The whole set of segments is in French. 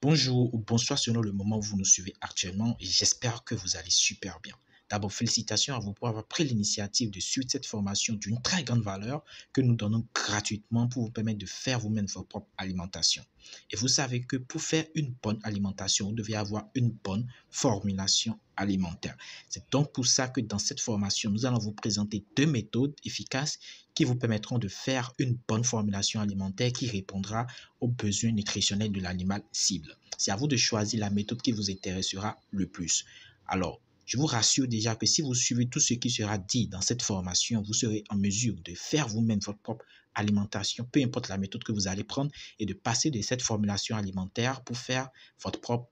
Bonjour ou bonsoir selon le moment où vous nous suivez actuellement et j'espère que vous allez super bien. D'abord, félicitations à vous pour avoir pris l'initiative de suivre cette formation d'une très grande valeur que nous donnons gratuitement pour vous permettre de faire vous-même votre propre alimentation. Et vous savez que pour faire une bonne alimentation, vous devez avoir une bonne formulation alimentaire. C'est donc pour ça que dans cette formation, nous allons vous présenter deux méthodes efficaces qui vous permettront de faire une bonne formulation alimentaire qui répondra aux besoins nutritionnels de l'animal cible. C'est à vous de choisir la méthode qui vous intéressera le plus. Alors, je vous rassure déjà que si vous suivez tout ce qui sera dit dans cette formation, vous serez en mesure de faire vous-même votre propre alimentation, peu importe la méthode que vous allez prendre, et de passer de cette formulation alimentaire pour faire votre propre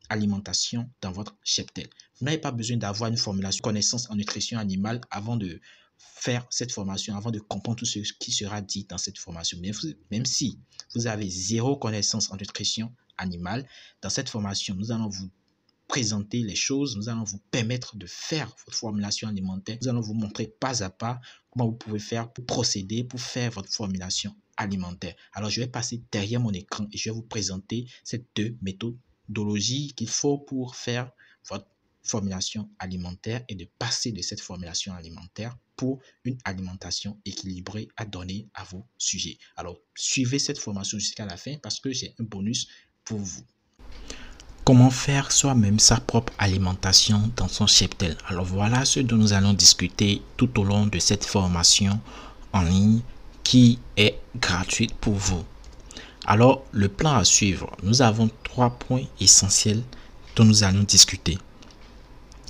alimentation dans votre cheptel. Vous n'avez pas besoin d'avoir une formulation connaissance en nutrition animale avant de faire cette formation, avant de comprendre tout ce qui sera dit dans cette formation. Même si vous avez zéro connaissance en nutrition animale, dans cette formation, nous allons vous présenter les choses, nous allons vous permettre de faire votre formulation alimentaire, nous allons vous montrer pas à pas comment vous pouvez faire pour procéder, pour faire votre formulation alimentaire. Alors, je vais passer derrière mon écran et je vais vous présenter ces deux méthodologies qu'il faut pour faire votre formulation alimentaire et de passer de cette formulation alimentaire pour une alimentation équilibrée à donner à vos sujets. Alors, suivez cette formation jusqu'à la fin parce que j'ai un bonus pour vous. Comment faire soi-même sa propre alimentation dans son cheptel? Alors voilà ce dont nous allons discuter tout au long de cette formation en ligne qui est gratuite pour vous. Alors le plan à suivre, nous avons 3 points essentiels dont nous allons discuter.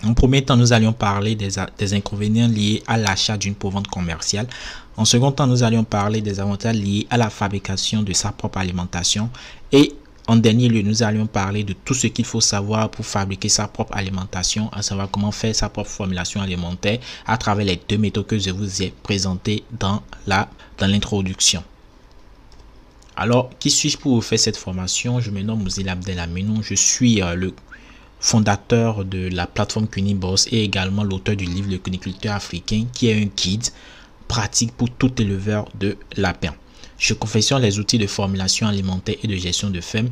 En premier temps, nous allions parler des inconvénients liés à l'achat d'une provente commerciale. En second temps, nous allions parler des avantages liés à la fabrication de sa propre alimentation. Et en dernier lieu, nous allions parler de tout ce qu'il faut savoir pour fabriquer sa propre alimentation, à savoir comment faire sa propre formulation alimentaire à travers les deux méthodes que je vous ai présentées dans l'introduction. Alors, qui suis-je pour vous faire cette formation? Je me nomme Mouzil Abdelaminou, je suis le fondateur de la plateforme Cuniboss et également l'auteur du livre Le Cuniculteur africain qui est un guide pratique pour tout éleveur de lapins. Je confectionne les outils de formulation alimentaire et de gestion de ferme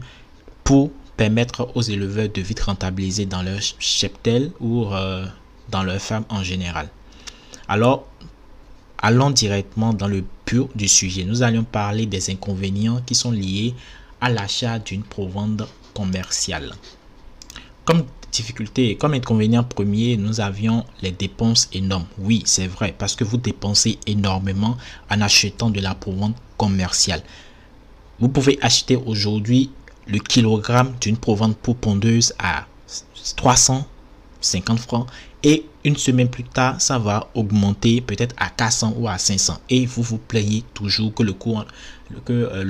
pour permettre aux éleveurs de vite rentabiliser dans leur cheptel ou dans leur ferme en général. Alors, allons directement dans le pur du sujet. Nous allons parler des inconvénients qui sont liés à l'achat d'une provende commerciale. Comme difficulté, comme inconvénient premier, nous avions les dépenses énormes. Oui, c'est vrai, parce que vous dépensez énormément en achetant de la provende commerciale. Vous pouvez acheter aujourd'hui le kilogramme d'une provende pour pondeuse à 350 francs et une semaine plus tard, ça va augmenter peut-être à 400 ou à 500 et vous vous plaignez toujours que le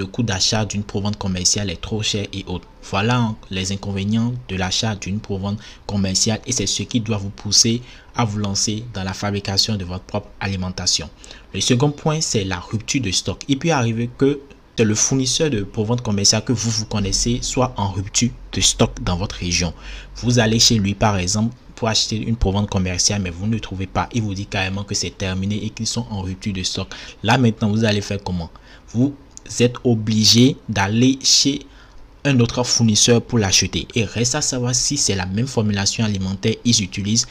coût d'achat d'une provende commerciale est trop cher et autres. Voilà les inconvénients de l'achat d'une provende commerciale et c'est ce qui doit vous pousser à vous lancer dans la fabrication de votre propre alimentation. Le second point, c'est la rupture de stock. Il peut arriver que le fournisseur de provende commerciale que vous connaissez soit en rupture de stock dans votre région. Vous allez chez lui par exemple pour acheter une provende commerciale mais vous ne le trouvez pas. Il vous dit carrément que c'est terminé et qu'ils sont en rupture de stock. Là maintenant vous allez faire comment? Vous êtes obligé d'aller chez un autre fournisseur pour l'acheter et reste à savoir si c'est la même formulation alimentaire ils utilisent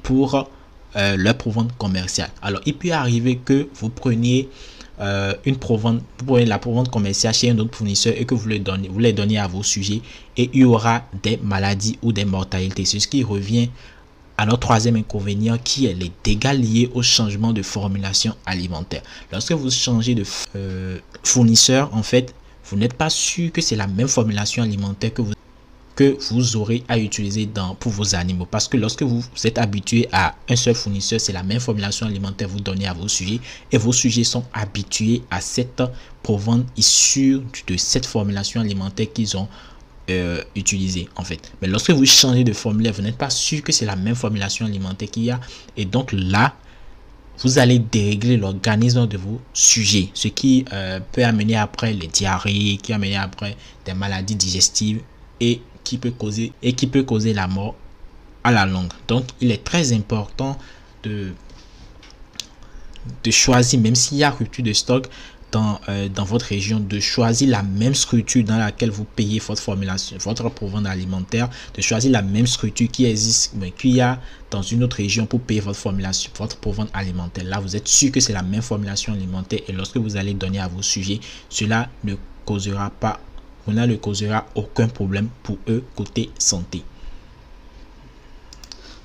pour leur provende commerciale. Alors il peut arriver que vous preniez la provende commerciale chez un autre fournisseur et que vous les donnez à vos sujets et il y aura des maladies ou des mortalités. C'est ce qui revient à notre troisième inconvénient qui est les dégâts liés au changement de formulation alimentaire. Lorsque vous changez de fournisseur, en fait, vous n'êtes pas sûr que c'est la même formulation alimentaire que vous aurez à utiliser pour vos animaux. Parce que lorsque vous êtes habitué à un seul fournisseur, c'est la même formulation alimentaire que vous donnez à vos sujets et vos sujets sont habitués à cette provende issue de cette formulation alimentaire qu'ils ont utilisée en fait. Mais lorsque vous changez de formulaire, vous n'êtes pas sûr que c'est la même formulation alimentaire qu'il y a et donc là, vous allez dérégler l'organisme de vos sujets, ce qui peut amener après les diarrhées, qui amène après des maladies digestives et qui peut causer la mort à la longue. Donc il est très important de choisir, même s'il y a rupture de stock, dans votre région de choisir la même structure dans laquelle vous payez votre formulation, votre provente alimentaire, de choisir la même structure qui existe, mais qu'il y a dans une autre région pour payer votre formulation, votre provente alimentaire. Là, vous êtes sûr que c'est la même formulation alimentaire et lorsque vous allez donner à vos sujets, cela ne causera aucun problème pour eux côté santé.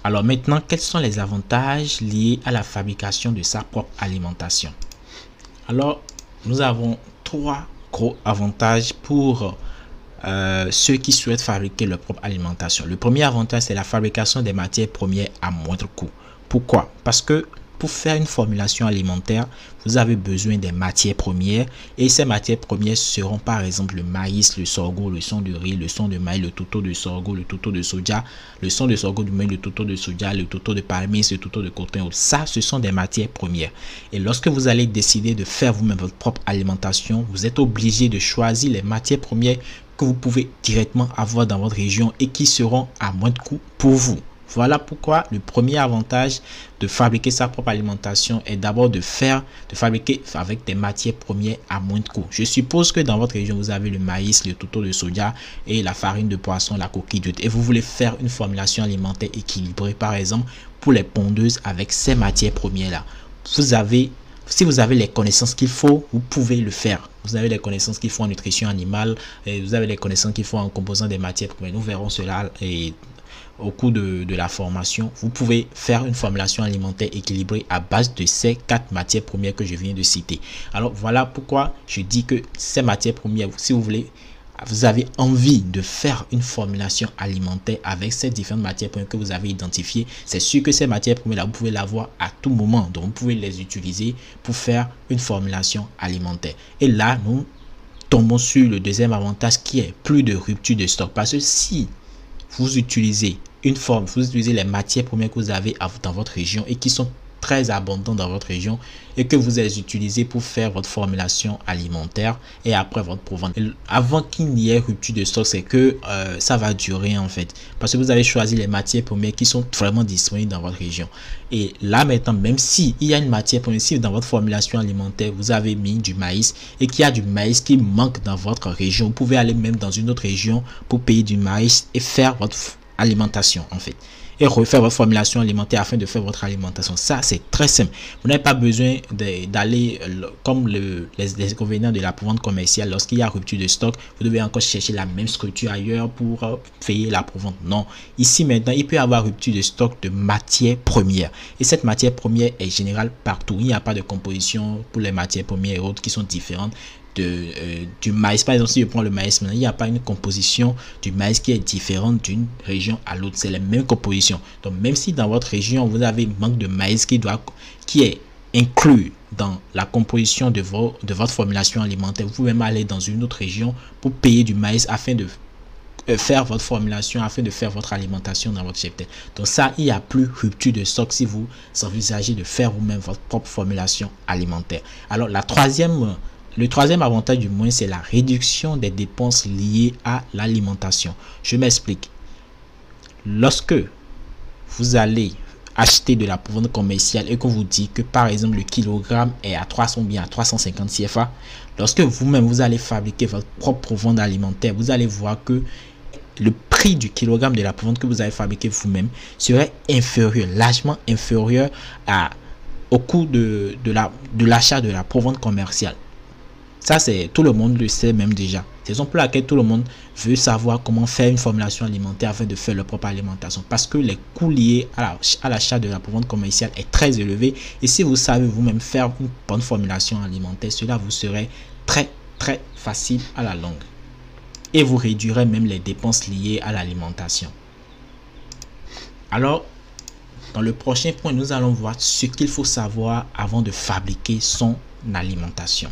Alors maintenant, quels sont les avantages liés à la fabrication de sa propre alimentation? Alors, nous avons 3 gros avantages pour ceux qui souhaitent fabriquer leur propre alimentation. Le premier avantage, c'est la fabrication des matières premières à moindre coût. Pourquoi? Parce que pour faire une formulation alimentaire, vous avez besoin des matières premières et ces matières premières seront par exemple le maïs, le sorgho, le son de riz, le son de maïs, le tourteau de sorgho, le tourteau de soja, le son de sorgho du maïs, le tourteau de soja, le tourteau de palmis, le tourteau de coton. Ça, ce sont des matières premières. Et lorsque vous allez décider de faire vous-même votre propre alimentation, vous êtes obligé de choisir les matières premières que vous pouvez directement avoir dans votre région et qui seront à moindre coût pour vous. Voilà pourquoi le premier avantage de fabriquer sa propre alimentation est d'abord de fabriquer avec des matières premières à moindre coût. Je suppose que dans votre région, vous avez le maïs, le tourteau de soja et la farine de poisson, la coquille d'huître. Et vous voulez faire une formulation alimentaire équilibrée, par exemple, pour les pondeuses avec ces matières premières-là. Si vous avez les connaissances qu'il faut, vous pouvez le faire. Vous avez les connaissances qu'il faut en nutrition animale, et vous avez les connaissances qu'il faut en composant des matières premières. Nous verrons cela au cours de la formation. Vous pouvez faire une formulation alimentaire équilibrée à base de ces 4 matières premières que je viens de citer. Alors voilà pourquoi je dis que ces matières premières, si vous avez envie de faire une formulation alimentaire avec ces différentes matières premières que vous avez identifiées, c'est sûr que ces matières premières, vous pouvez l'avoir à tout moment. Donc vous pouvez les utiliser pour faire une formulation alimentaire. Et là, nous tombons sur le deuxième avantage qui est plus de rupture de stock. Parce que si vous utilisez vous utilisez les matières premières que vous avez dans votre région et qui sont très abondantes dans votre région et que vous les utilisez pour faire votre formulation alimentaire et après votre provente. Avant qu'il n'y ait rupture de stock, c'est que ça va durer en fait. Parce que vous avez choisi les matières premières qui sont vraiment disponibles dans votre région. Et là maintenant, même si il y a une matière première, si dans votre formulation alimentaire, vous avez mis du maïs et qu'il y a du maïs qui manque dans votre région, vous pouvez aller même dans une autre région pour payer du maïs et faire votre alimentation en fait. Et refaire votre formulation alimentaire afin de faire votre alimentation. Ça, c'est très simple. Vous n'avez pas besoin d'aller comme les inconvénients de la provente commerciale. Lorsqu'il y a rupture de stock, vous devez encore chercher la même structure ailleurs pour payer la provente. Non. Ici, maintenant, il peut y avoir rupture de stock de matières premières. Et cette matière première est générale partout. Il n'y a pas de composition pour les matières premières et autres qui sont différentes. Du maïs. Par exemple, si je prends le maïs maintenant, il n'y a pas une composition du maïs qui est différente d'une région à l'autre. C'est la même composition. Donc même si dans votre région vous avez un manque de maïs qui est inclus dans la composition de votre formulation alimentaire, vous pouvez même aller dans une autre région pour payer du maïs afin de faire votre formulation, afin de faire votre alimentation dans votre cheptel. Donc ça, il n'y a plus rupture de stock si vous envisagez de faire vous-même votre propre formulation alimentaire. Alors le troisième avantage du moins, c'est la réduction des dépenses liées à l'alimentation. Je m'explique. Lorsque vous allez acheter de la provente commerciale et qu'on vous dit que par exemple le kilogramme est à 300 bien à 350 CFA, lorsque vous-même vous allez fabriquer votre propre provente alimentaire, vous allez voir que le prix du kilogramme de la provente que vous avez fabriqué vous-même serait inférieur, largement inférieur au coût de l'achat de la provente commerciale. Ça, tout le monde le sait même déjà. C'est raison pour laquelle tout le monde veut savoir comment faire une formulation alimentaire afin de faire leur propre alimentation. Parce que les coûts liés à l'achat de la provente commerciale est très élevé. Et si vous savez vous-même faire une bonne formulation alimentaire, cela vous serait très très facile à la longue. Et vous réduirez même les dépenses liées à l'alimentation. Alors, dans le prochain point, nous allons voir ce qu'il faut savoir avant de fabriquer son alimentation.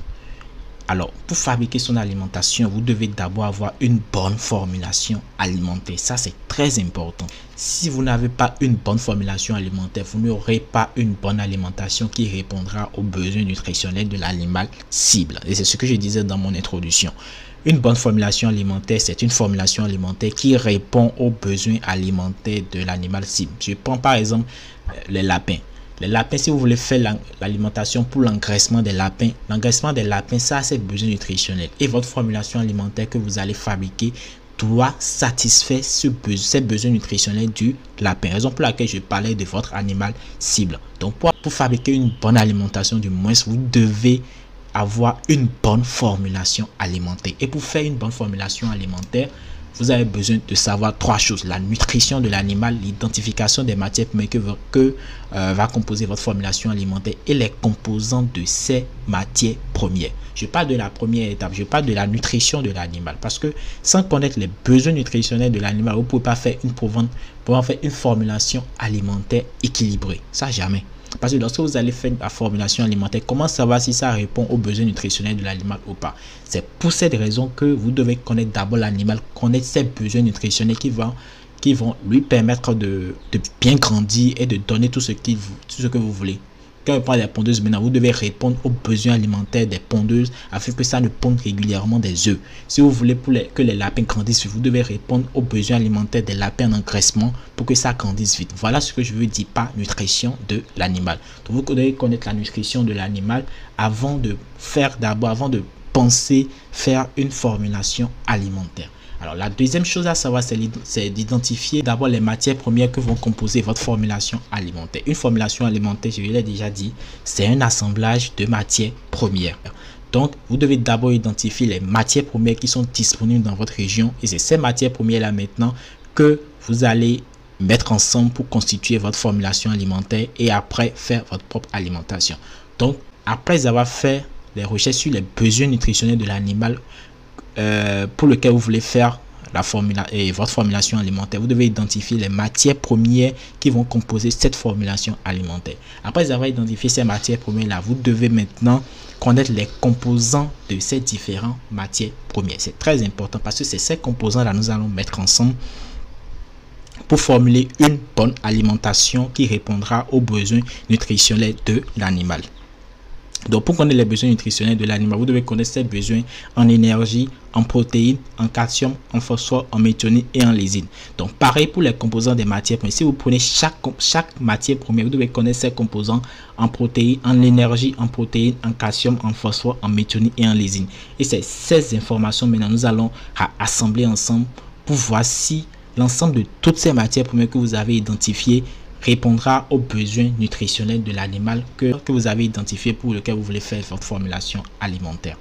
Alors, pour fabriquer son alimentation, vous devez d'abord avoir une bonne formulation alimentaire. Ça, c'est très important. Si vous n'avez pas une bonne formulation alimentaire, vous n'aurez pas une bonne alimentation qui répondra aux besoins nutritionnels de l'animal cible. Et c'est ce que je disais dans mon introduction. Une bonne formulation alimentaire, c'est une formulation alimentaire qui répond aux besoins alimentaires de l'animal cible. Je prends par exemple les lapins. Les lapins, si vous voulez faire l'alimentation pour l'engraissement des lapins, ça, c'est besoin nutritionnel. Et votre formulation alimentaire que vous allez fabriquer doit satisfaire ces besoins nutritionnels du lapin. Raison pour laquelle je parlais de votre animal cible. Donc, pour fabriquer une bonne alimentation, du moins, vous devez avoir une bonne formulation alimentaire. Et pour faire une bonne formulation alimentaire, vous avez besoin de savoir 3 choses. La nutrition de l'animal, l'identification des matières premières que va composer votre formulation alimentaire et les composants de ces matières premières. Je parle de la première étape, je parle de la nutrition de l'animal. Parce que sans connaître les besoins nutritionnels de l'animal, vous ne pouvez pas faire une formulation alimentaire équilibrée. Ça, jamais. Parce que lorsque vous allez faire la formulation alimentaire, comment savoir si ça répond aux besoins nutritionnels de l'animal ou pas? C'est pour cette raison que vous devez connaître d'abord l'animal, connaître ses besoins nutritionnels qui vont lui permettre de bien grandir et de donner tout ce que vous voulez. Quand on parle des pondeuses, maintenant, vous devez répondre aux besoins alimentaires des pondeuses afin que ça ne ponde régulièrement des œufs. Si vous voulez que les lapins grandissent, vous devez répondre aux besoins alimentaires des lapins en engraissement pour que ça grandisse vite. Voilà ce que je veux dire par nutrition de l'animal. Donc, vous devez connaître la nutrition de l'animal avant de penser faire une formulation alimentaire. Alors, la deuxième chose à savoir, c'est d'identifier d'abord les matières premières que vont composer votre formulation alimentaire. Une formulation alimentaire, je l'ai déjà dit, c'est un assemblage de matières premières. Donc, vous devez d'abord identifier les matières premières qui sont disponibles dans votre région. Et c'est ces matières premières-là maintenant que vous allez mettre ensemble pour constituer votre formulation alimentaire et après faire votre propre alimentation. Donc, après avoir fait les recherches sur les besoins nutritionnels de l'animal, pour lequel vous voulez faire votre formulation alimentaire, vous devez identifier les matières premières qui vont composer cette formulation alimentaire. Après avoir identifié ces matières premières là, vous devez maintenant connaître les composants de ces différentes matières premières. C'est très important parce que c'est ces composants là nous allons mettre ensemble pour formuler une bonne alimentation qui répondra aux besoins nutritionnels de l'animal. Donc, pour connaître les besoins nutritionnels de l'animal, vous devez connaître ses besoins en énergie, en protéines, en calcium, en phosphore, en méthionine et en lysine. Donc, pareil pour les composants des matières premières. Si vous prenez chaque matière première, vous devez connaître ses composants en protéines, en énergie, en protéines, en calcium, en phosphore, en méthionine et en lysine. Et c'est ces informations maintenant nous allons assembler ensemble pour voir si l'ensemble de toutes ces matières premières que vous avez identifiées répondra aux besoins nutritionnels de l'animal que vous avez identifié pour lequel vous voulez faire votre formulation alimentaire.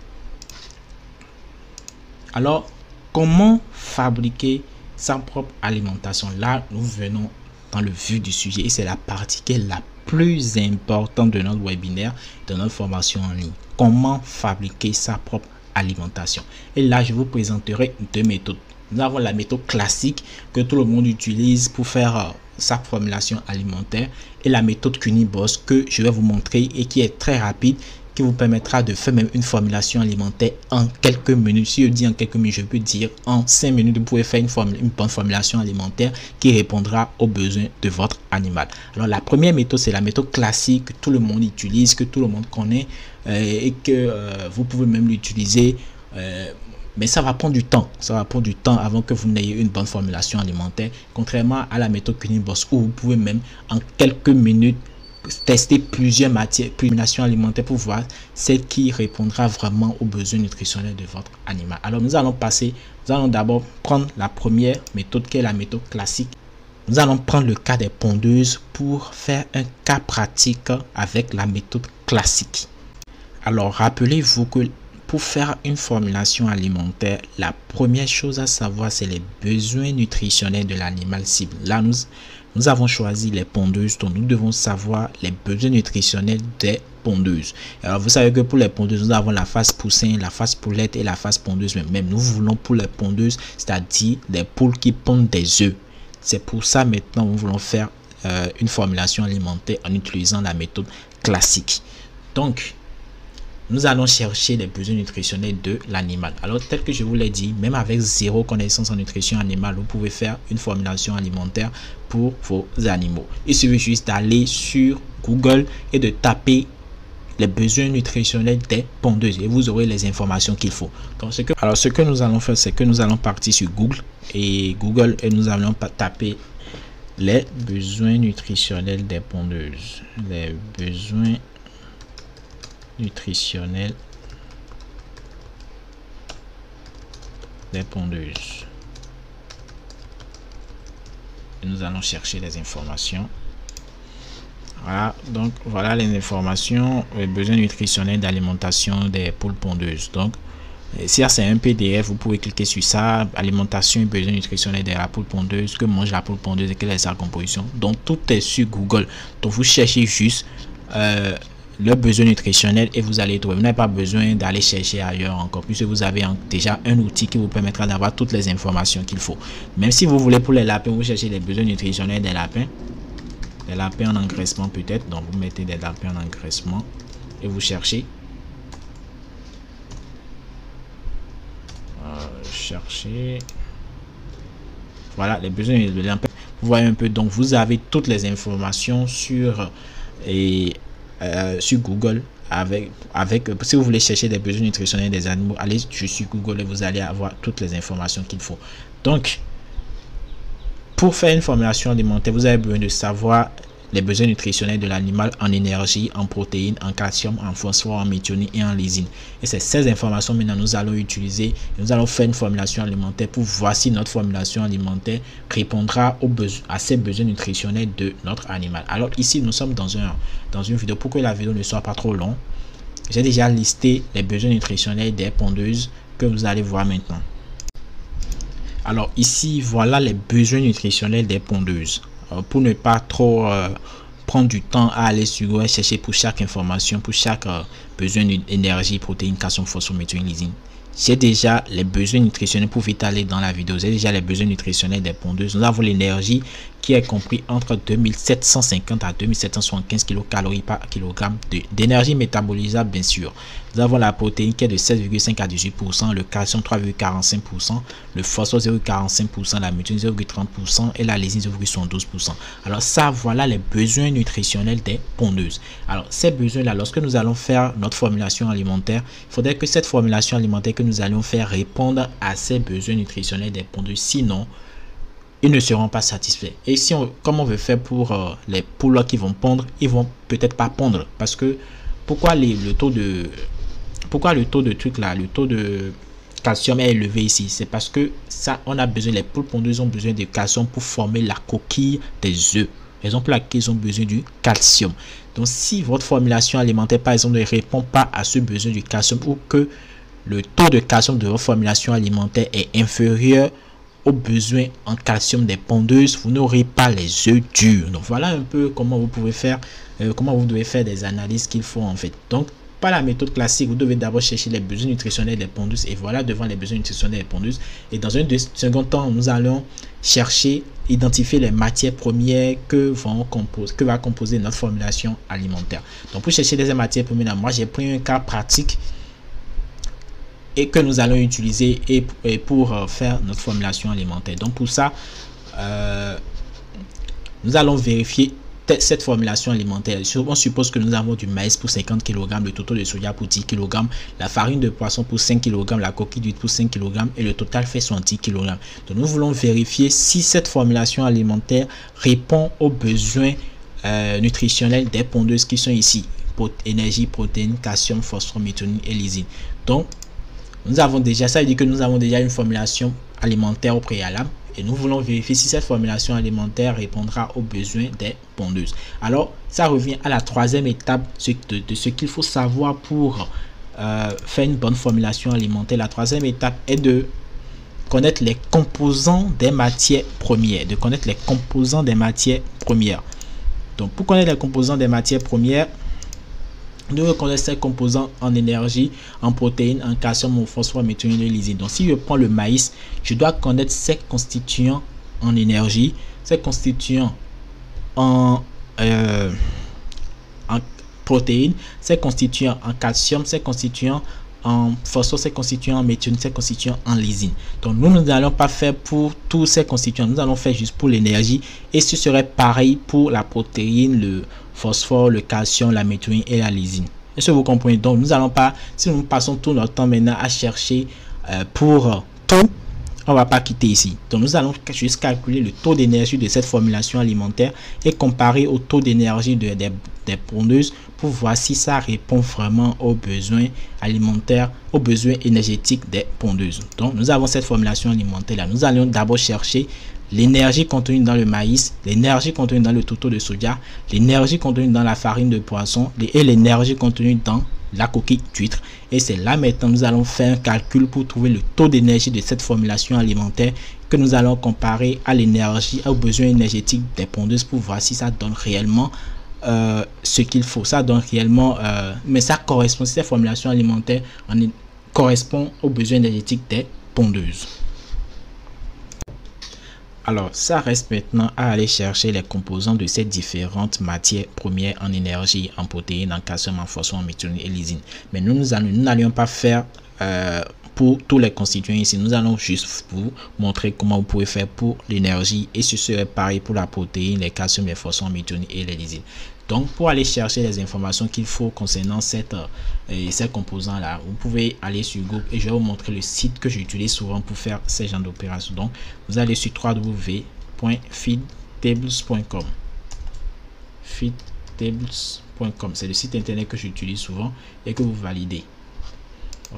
Alors, comment fabriquer sa propre alimentation? Là, nous venons dans le vif du sujet et c'est la partie qui est la plus importante de notre webinaire, de notre formation en ligne. Comment fabriquer sa propre alimentation? Et là, je vous présenterai 2 méthodes. Nous avons la méthode classique que tout le monde utilise pour faire sa formulation alimentaire et la méthode Cuniboss que je vais vous montrer et qui est très rapide, qui vous permettra de faire même une formulation alimentaire en quelques minutes. Si je dis en quelques minutes, je peux dire en 5 minutes, vous pouvez faire une bonne formulation alimentaire qui répondra aux besoins de votre animal. Alors la première méthode, c'est la méthode classique que tout le monde utilise, que tout le monde connaît et que vous pouvez même l'utiliser. Mais ça va prendre du temps. Ça va prendre du temps avant que vous n'ayez une bonne formulation alimentaire. Contrairement à la méthode Cuniboss où vous pouvez même en quelques minutes tester plusieurs formulations alimentaires pour voir celle qui répondra vraiment aux besoins nutritionnels de votre animal. Alors nous allons d'abord prendre la première méthode qui est la méthode classique. Nous allons prendre le cas des pondeuses pour faire un cas pratique avec la méthode classique. Alors rappelez-vous que pour faire une formulation alimentaire, la première chose à savoir, c'est les besoins nutritionnels de l'animal cible. Là, nous avons choisi les pondeuses, donc nous devons savoir les besoins nutritionnels des pondeuses. Alors, vous savez que pour les pondeuses, nous avons la phase poussin, la phase poulette et la phase pondeuse. Mais même nous voulons pour les pondeuses, c'est-à-dire des poules qui pondent des œufs. C'est pour ça maintenant, nous voulons faire une formulation alimentaire en utilisant la méthode classique. Donc, nous allons chercher les besoins nutritionnels de l'animal. Alors, tel que je vous l'ai dit, même avec 0 connaissance en nutrition animale, vous pouvez faire une formulation alimentaire pour vos animaux. Il suffit juste d'aller sur Google et de taper les besoins nutritionnels des pondeuses et vous aurez les informations qu'il faut. Donc, ce que nous allons faire, c'est que nous allons partir sur Google et nous allons taper Les besoins nutritionnels des pondeuses. Les besoins nutritionnels des pondeuses. Et nous allons chercher les informations. Voilà, donc voilà les informations, les besoins nutritionnels d'alimentation des poules pondeuses. Donc, si c'est un PDF, vous pouvez cliquer sur ça, alimentation et besoins nutritionnels de la poule pondeuse, que mange la poule pondeuse et quelle est sa composition. Donc, tout est sur Google. Donc, vous cherchez juste le besoin nutritionnel et vous allez trouver. Vous n'avez pas besoin d'aller chercher ailleurs encore, puisque vous avez déjà un outil qui vous permettra d'avoir toutes les informations qu'il faut. Même si vous voulez pour les lapins, vous cherchez les besoins nutritionnels des lapins. Des lapins en engraissement peut-être. Donc, vous mettez des lapins en engraissement et vous cherchez. Voilà les besoins de lapins. Vous voyez un peu. Donc, vous avez toutes les informations sur Google. Si vous voulez chercher des besoins nutritionnels des animaux, allez sur Google et vous allez avoir toutes les informations qu'il faut. Donc, pour faire une formulation alimentaire, vous avez besoin de savoir les besoins nutritionnels de l'animal en énergie, en protéines, en calcium, en phosphore, en méthionine et en lysine. Et c'est ces informations maintenant nous allons utiliser. Nous allons faire une formulation alimentaire pour voir si notre formulation alimentaire répondra à ces besoins nutritionnels de notre animal. Alors ici, nous sommes dans une vidéo. Pour que la vidéo ne soit pas trop longue, j'ai déjà listé les besoins nutritionnels des pondeuses que vous allez voir maintenant. Alors ici, voilà les besoins nutritionnels des pondeuses. Pour ne pas trop prendre du temps à aller sur Google chercher pour chaque information, pour chaque besoin d'énergie, protéines, calcium, phosphore, méthionine, lysine. J'ai déjà les besoins nutritionnels pour vite aller dans la vidéo. J'ai déjà les besoins nutritionnels des pondeuses. Nous avons l'énergie qui est compris entre 2750 à 2775 kcal par kilogramme d'énergie métabolisable, bien sûr. Nous avons la protéine qui est de 16,5 à 18%, le calcium 3,45%, le phosphore 0,45%, la méthionine 0,30% et la lysine 0,72%. Alors ça, voilà les besoins nutritionnels des pondeuses. Alors ces besoins-là, lorsque nous allons faire notre formulation alimentaire, il faudrait que cette formulation alimentaire que nous allons faire réponde à ces besoins nutritionnels des pondeuses. Sinon, ils ne seront pas satisfaits. Et si comme on veut faire pour les poules qui vont pondre, ils vont peut-être pas pondre. Parce que pourquoi le taux de calcium est élevé ici? C'est parce que ça, on a besoin, les poules pondeuses ont besoin de calcium pour former la coquille des œufs. Raison pour laquelle ils ont besoin du calcium. Donc si votre formulation alimentaire par exemple ne répond pas à ce besoin du calcium, ou que le taux de calcium de votre formulation alimentaire est inférieur aux besoins en calcium des pondeuses, vous n'aurez pas les œufs durs. Donc voilà un peu comment vous pouvez faire, comment vous devez faire des analyses qu'il faut en fait. Donc par la méthode classique, vous devez d'abord chercher les besoins nutritionnels des pondeuses, et voilà devant les besoins nutritionnels des pondeuses. Et dans un second temps, nous allons chercher, identifier les matières premières que va composer notre formulation alimentaire. Donc pour chercher les matières premières, moi j'ai pris un cas pratique et que nous allons utiliser et pour faire notre formulation alimentaire. Donc pour ça, nous allons vérifier cette formulation alimentaire. On suppose que nous avons du maïs pour 50 kg, le total de soja pour 10 kg, la farine de poisson pour 5 kg, la coquille d'huile pour 5 kg et le total fait 70 kg. Donc nous voulons vérifier si cette formulation alimentaire répond aux besoins nutritionnels des pondeuses qui sont ici: énergie, protéines, calcium, phosphore, méthionine et lysine. Donc nous avons déjà, ça veut dire que nous avons déjà une formulation alimentaire au préalable. Et nous voulons vérifier si cette formulation alimentaire répondra aux besoins des pondeuses. Alors, ça revient à la troisième étape de ce qu'il faut savoir pour faire une bonne formulation alimentaire. La troisième étape est de connaître les composants des matières premières. Donc, pour connaître les composants des matières premières, nous devons connaître ces composants en énergie, en protéines, en calcium, en phosphore, méthionine et lysine. Donc si je prends le maïs, je dois connaître ses constituants en énergie, ses constituants en protéines, ses constituants en calcium, ses constituants en phosphore, ses constituants en méthionine, ses constituants en lysine. Donc nous n'allons pas faire pour tous ces constituants, nous allons faire juste pour l'énergie, et ce serait pareil pour la protéine, le phosphore, le calcium, la méthionine et la lysine. Est-ce que vous comprenez? Donc nous allons pas, si nous passons tout notre temps maintenant à chercher pour tout, on va pas quitter ici. Donc nous allons juste calculer le taux d'énergie de cette formulation alimentaire et comparer au taux d'énergie des pondeuses pour voir si ça répond vraiment aux besoins alimentaires, aux besoins énergétiques des pondeuses. Donc nous avons cette formulation alimentaire là. Nous allons d'abord chercher l'énergie contenue dans le maïs, l'énergie contenue dans le tourteau de soja, l'énergie contenue dans la farine de poisson et l'énergie contenue dans la coquille d'huître. Et c'est là maintenant nous allons faire un calcul pour trouver le taux d'énergie de cette formulation alimentaire que nous allons comparer à l'énergie, aux besoins énergétiques des pondeuses pour voir si ça donne réellement ce qu'il faut. Ça donne réellement, mais ça correspond, si cette formulation alimentaire correspond aux besoins énergétiques des pondeuses. Alors, ça reste maintenant à aller chercher les composants de ces différentes matières premières en énergie, en protéines, en calcium, en phosphore, en méthionine et lysine. Mais nous n'allions pas faire pour tous les constituants ici. Nous allons juste vous montrer comment vous pouvez faire pour l'énergie. Et ce serait pareil pour la protéine, les calcium, les phosphore, méthionine et les lysines. Donc, pour aller chercher les informations qu'il faut concernant ces composants-là, vous pouvez aller sur Google et je vais vous montrer le site que j'utilise souvent pour faire ces genres d'opérations. Donc, vous allez sur www.feedtables.com. Feedtables.com, c'est le site internet que j'utilise souvent et que vous validez.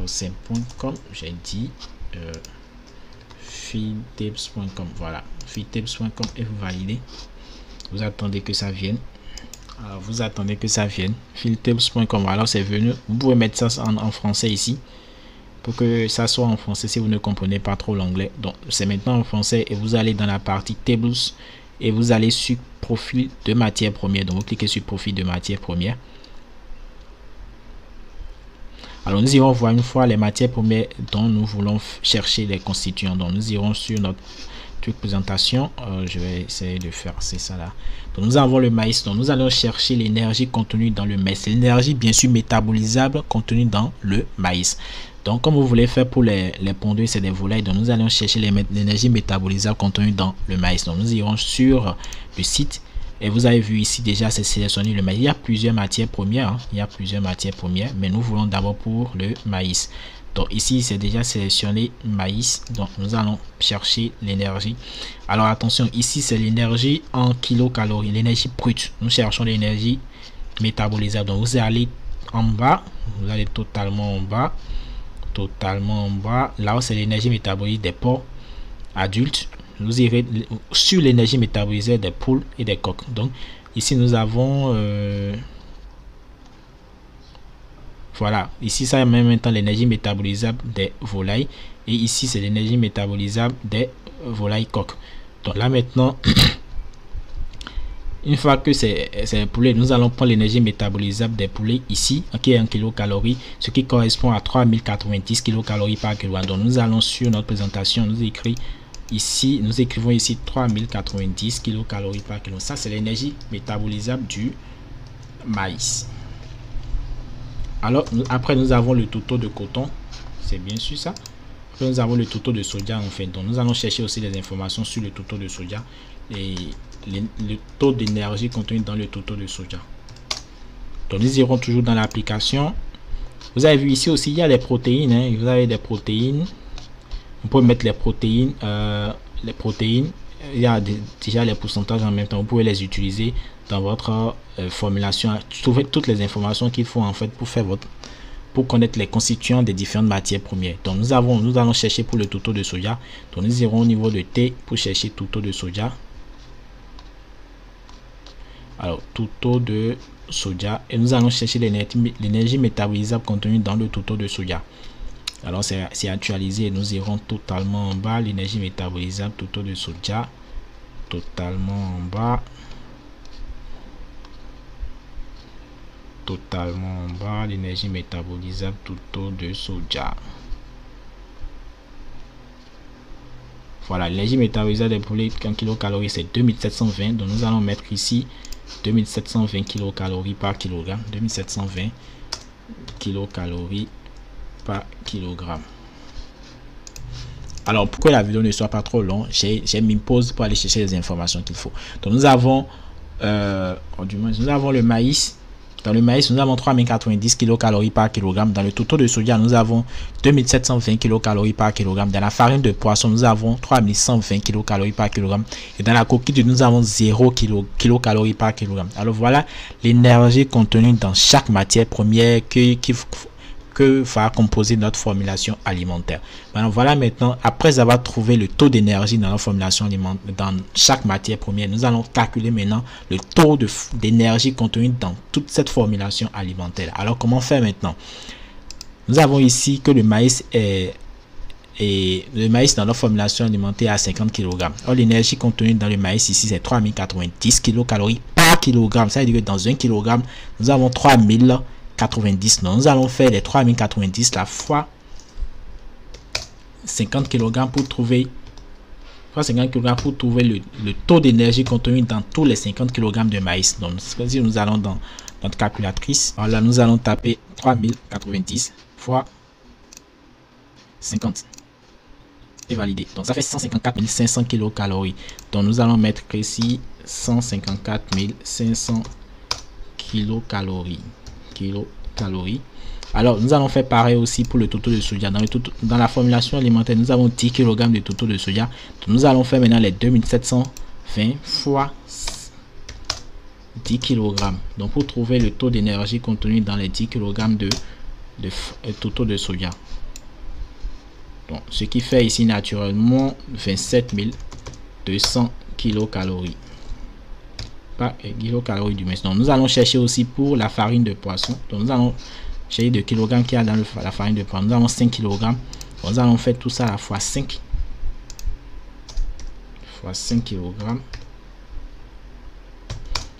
C'est .com, j'ai dit feedtables.com. Voilà, feedtables.com et vous validez. Vous attendez que ça vienne. Alors, vous attendez que ça vienne. Feedtables.com. Alors, c'est venu. Vous pouvez mettre ça en français ici pour que ça soit en français si vous ne comprenez pas trop l'anglais. Donc, c'est maintenant en français et vous allez dans la partie Tables et vous allez sur Profil de matière première. Donc, vous cliquez sur Profil de matière première. Alors, nous irons voir une fois les matières premières dont nous voulons chercher les constituants. Donc, nous irons sur notre truc présentation. Je vais essayer de faire, c'est ça là. Donc, nous avons le maïs. Donc, nous allons chercher l'énergie contenue dans le maïs. L'énergie, bien sûr, métabolisable contenue dans le maïs. Donc, comme vous voulez faire pour les pondeuses et des volailles, donc nous allons chercher l'énergie métabolisable contenue dans le maïs. Donc, nous irons sur le site. Et vous avez vu ici déjà, c'est sélectionné le maïs. Il y a plusieurs matières premières. Il y a plusieurs matières premières. Mais nous voulons d'abord pour le maïs. Donc ici, c'est déjà sélectionné maïs. Donc nous allons chercher l'énergie. Alors attention, ici, c'est l'énergie en kilocalories. L'énergie brute. Nous cherchons l'énergie métabolisable. Donc vous allez en bas. Vous allez totalement en bas. Totalement en bas. Là où c'est l'énergie métabolique des porcs adultes. Nous irons sur l'énergie métabolisée des poules et des coqs. Donc ici nous avons voilà, ici ça met maintenant l'énergie métabolisable des volailles et ici c'est l'énergie métabolisable des volailles coqs. Donc là maintenant une fois que c'est poulet, nous allons prendre l'énergie métabolisable des poulets ici qui est en kilocalories, ce qui correspond à 3090 kilocalories par kilogramme. Donc nous allons sur notre présentation, nous écrivons ici 3090 kilocalories par kilo. Ça, c'est l'énergie métabolisable du maïs. Alors, après, nous avons le tourteau de coton. C'est bien sûr ça. Après, nous avons le tourteau de soja en fait. Donc, nous allons chercher aussi des informations sur le tourteau de soja et le taux d'énergie contenu dans le tourteau de soja. Donc, nous irons toujours dans l'application. Vous avez vu ici aussi, il y a des protéines. Hein. Vous avez des protéines. Vous pouvez mettre les protéines. Il y a déjà les pourcentages en même temps. Vous pouvez les utiliser dans votre formulation. Trouver toutes les informations qu'il faut en fait pour connaître les constituants des différentes matières premières. Donc nous allons chercher pour le tourteau de soja. Donc nous irons au niveau de T pour chercher tourteau de soja. Alors tourteau de soja et nous allons chercher l'énergie métabolisable contenue dans le tourteau de soja. Alors c'est actualisé, nous irons totalement en bas, l'énergie métabolisable tourteau de soja, totalement en bas, totalement en bas, l'énergie métabolisable tourteau de soja. Voilà, l'énergie métabolisable des poulets en kilocalories c'est 2720, donc nous allons mettre ici 2720 kilocalories par kilogramme, 2720 kilocalories par kilogramme. Alors pour que la vidéo ne soit pas trop longue, j'ai mis une pause pour aller chercher les informations qu'il faut. Donc nous avons nous avons le maïs Dans le maïs, nous avons 3090 kcal par kilogramme. Dans le total de soja, nous avons 2720 kcal par kilogramme. Dans la farine de poisson, nous avons 3120 kcal par kilogramme. Et dans la coquille d'huile, nous avons 0 kcal par kilogramme. Alors voilà l'énergie contenue dans chaque matière première que va composer notre formulation alimentaire. Maintenant, voilà maintenant, après avoir trouvé le taux d'énergie dans notre formulation alimentaire, dans chaque matière première, nous allons calculer maintenant le taux d'énergie contenu dans toute cette formulation alimentaire. Alors, comment faire maintenant? Nous avons ici que le maïs dans notre formulation alimentaire à 50 kg. Alors, l'énergie contenue dans le maïs ici, c'est 3090 kcal par kilogramme. Ça veut dire que dans 1 kg, nous avons 3090. Donc, nous allons faire les 3090 la fois 50 kg pour trouver le taux d'énergie contenu dans tous les 50 kg de maïs. Donc, si nous allons dans notre calculatrice, voilà, nous allons taper 3090 fois 50 et valider. Donc, ça fait 154 500 kcal. Donc, nous allons mettre ici 154 500 kilocalories. Alors, nous allons faire pareil aussi pour le total de soja. Dans la formulation alimentaire, nous avons 10 kg de total de soja. Donc, nous allons faire maintenant les 2720 fois 10 kg. Donc, pour trouver le taux d'énergie contenu dans les 10 kg de total de soja. Donc, ce qui fait ici naturellement 27 200 kilocalories. Kilocalories du maïs. Donc, nous allons chercher aussi pour la farine de poisson. Donc, nous allons chercher de kilogrammes qu'il y a dans la farine de poisson. Nous avons 5 kg. Nous allons faire tout ça à la fois 5 fois 5 kg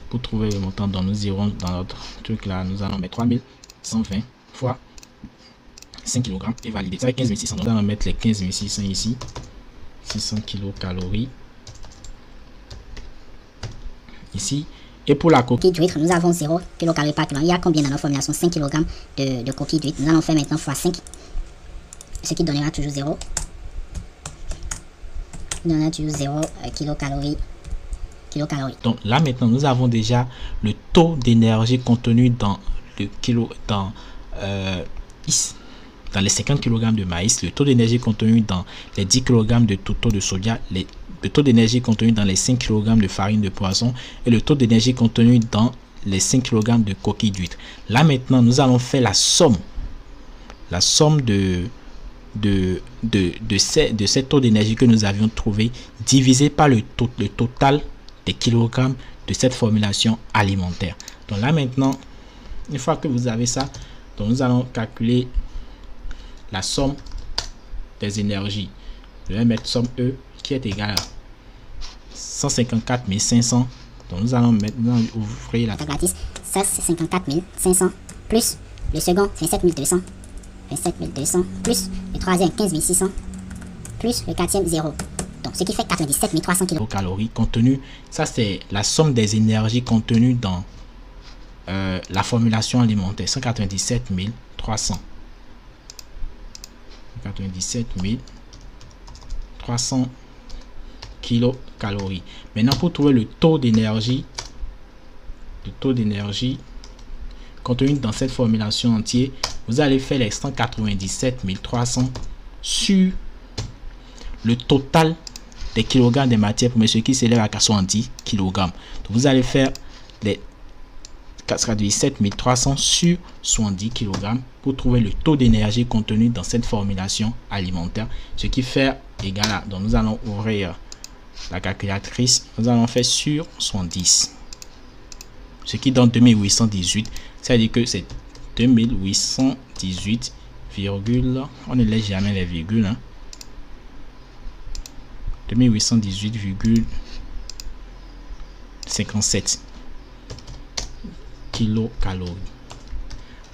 pour trouver le montant. Donc, nous irons dans notre truc là. Nous allons mettre 3120 fois 5 kg et valider. Ça fait 15 600. Donc, nous allons mettre les 15 600 ici. 600 kilocalories. Ici, et pour la coquille d'huître, nous avons 0 kcal par kg. Il y a combien dans notre formulation? 5 kg de coquille d'huître. Nous allons faire maintenant fois 5, ce qui donnera toujours 0. Donnera toujours 0 kilocalories. Donc là maintenant, nous avons déjà le taux d'énergie contenu dans les 50 kg de maïs, le taux d'énergie contenu dans les 10 kg de total de soja, le taux d'énergie contenu dans les 5 kg de farine de poisson et le taux d'énergie contenu dans les 5 kg de coquille d'huître. Là maintenant, nous allons faire la somme de ces taux d'énergie que nous avions trouvé divisé par le total des kilogrammes de cette formulation alimentaire. Donc là maintenant, une fois que vous avez ça, donc nous allons calculer la somme des énergies. Je vais mettre somme E qui est égal à 154 500. Donc nous allons ouvrir la calculatrice. Ça c'est 54 500 plus le second 27 200 plus le troisième 15 600 plus le quatrième 0. Donc ce qui fait 97 300 kilocalories contenues. Ça c'est la somme des énergies contenues dans la formulation alimentaire. 197 300. 97 300 kilocalories. Maintenant, pour trouver le taux d'énergie contenu dans cette formulation entière, vous allez faire les 197 300 sur le total des kilogrammes de matière première, ce qui s'élève à 70 kg. Donc, vous allez faire les 97 300 sur 70 kg pour trouver le taux d'énergie contenu dans cette formulation alimentaire, ce qui fait égal à, donc nous allons ouvrir la calculatrice, nous allons faire sur 70, ce qui donne 2818, c'est-à-dire que c'est 2818, on ne laisse jamais les virgules, hein. 2818,57 kilocalories.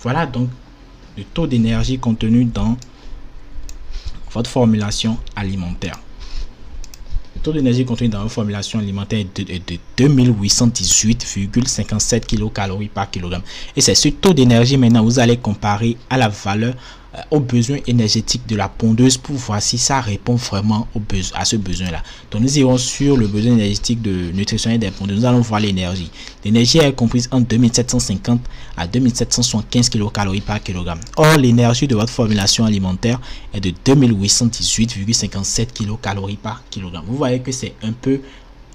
Voilà donc le taux d'énergie contenu dans votre formulation alimentaire. Le taux d'énergie contenu dans votre formulation alimentaire est de 2818,57 kilocalories par kilogramme. Et c'est ce taux d'énergie maintenant vous allez comparer à la valeur aux besoins énergétiques de la pondeuse pour voir si ça répond vraiment à ce besoin-là. Donc, nous irons sur le besoin énergétique de nutritionnel des pondeuses. Nous allons voir l'énergie. L'énergie est comprise entre 2750 à 2775 kcal par kilogramme. Or, l'énergie de votre formulation alimentaire est de 2818,57 kcal par kilogramme. Vous voyez que c'est un peu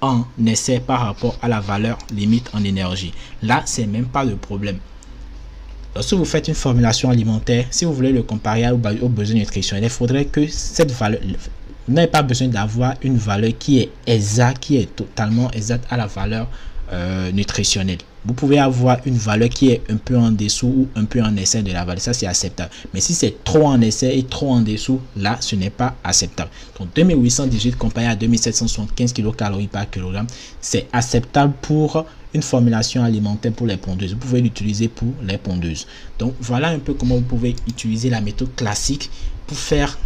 en essai par rapport à la valeur limite en énergie. Là, c'est même pas le problème. Lorsque vous faites une formulation alimentaire, si vous voulez le comparer aux besoins nutritionnels, il faudrait que cette valeur, vous n'avez pas besoin d'avoir une valeur qui est exacte, qui est totalement exacte à la valeur nutritionnelle. Vous pouvez avoir une valeur qui est un peu en dessous ou un peu en excès de la valeur. Ça, c'est acceptable. Mais si c'est trop en excès et trop en dessous, là, ce n'est pas acceptable. Donc, 2818 comparé à 2775 kcal par kilogramme, c'est acceptable pour une formulation alimentaire pour les pondeuses. Vous pouvez l'utiliser pour les pondeuses. Donc, voilà un peu comment vous pouvez utiliser la méthode classique pour faire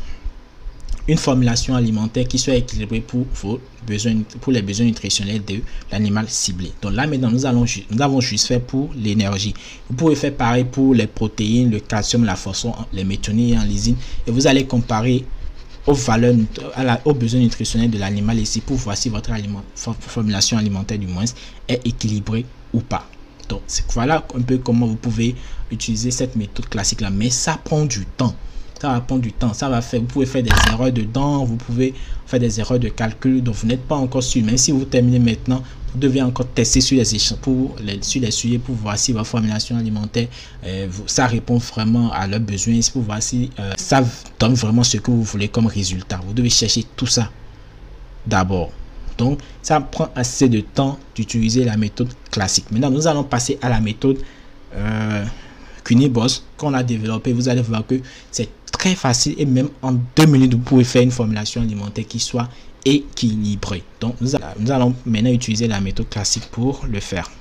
une formulation alimentaire qui soit équilibrée pour vos besoins, pour les besoins nutritionnels de l'animal ciblé. Donc là maintenant nous avons juste fait pour l'énergie. Vous pouvez faire pareil pour les protéines, le calcium, la phosphore, les méthionines et en lysine, et vous allez comparer aux valeurs, aux besoins nutritionnels de l'animal ici pour voir si votre formulation alimentaire du moins est équilibrée ou pas. Donc voilà un peu comment vous pouvez utiliser cette méthode classique là, mais ça prend du temps. Ça va prendre du temps, ça va faire, vous pouvez faire des erreurs dedans, vous pouvez faire des erreurs de calcul, donc vous n'êtes pas encore sûr. Même si vous terminez maintenant, vous devez encore tester sur les sujets pour voir si votre formulation alimentaire, ça répond vraiment à leurs besoins, pour voir si ça donne vraiment ce que vous voulez comme résultat. Vous devez chercher tout ça d'abord. Donc, ça prend assez de temps d'utiliser la méthode classique. Maintenant, nous allons passer à la méthode CUNY-BOSS qu'on a développée. Vous allez voir que c'est très facile et même en 2 minutes, vous pouvez faire une formulation alimentaire qui soit équilibrée. Donc, nous allons maintenant utiliser la méthode classique pour le faire.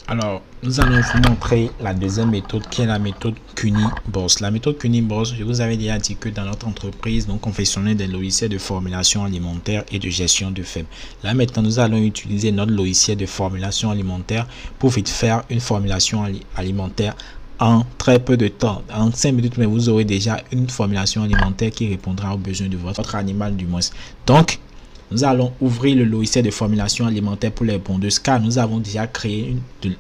Alors, nous allons vous montrer la deuxième méthode qui est la méthode CUNY-BOSS. La méthode CUNY-BOSS, je vous avais déjà dit que dans notre entreprise, nous confectionnons des logiciels de formulation alimentaire et de gestion de faibles. Là, maintenant, nous allons utiliser notre logiciel de formulation alimentaire pour vite faire une formulation alimentaire en très peu de temps. En 5 minutes, mais vous aurez déjà une formulation alimentaire qui répondra aux besoins de votre animal du moins. Donc, nous allons ouvrir le logiciel de formulation alimentaire pour les pondeuses car nous avons déjà créé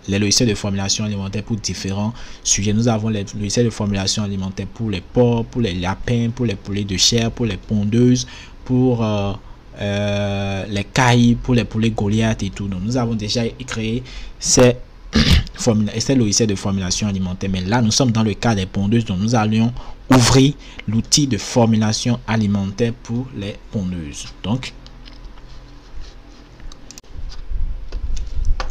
les logiciels de formulation alimentaire pour différents sujets. Nous avons les logiciels de formulation alimentaire pour les porcs, pour les lapins, pour les poulets de chair, pour les pondeuses, pour les cailles, pour les poulets Goliath et tout. Donc, nous avons déjà créé ces logiciels de formulation alimentaire. Mais là, nous sommes dans le cas des pondeuses. Donc, nous allons ouvrir l'outil de formulation alimentaire pour les pondeuses. Donc,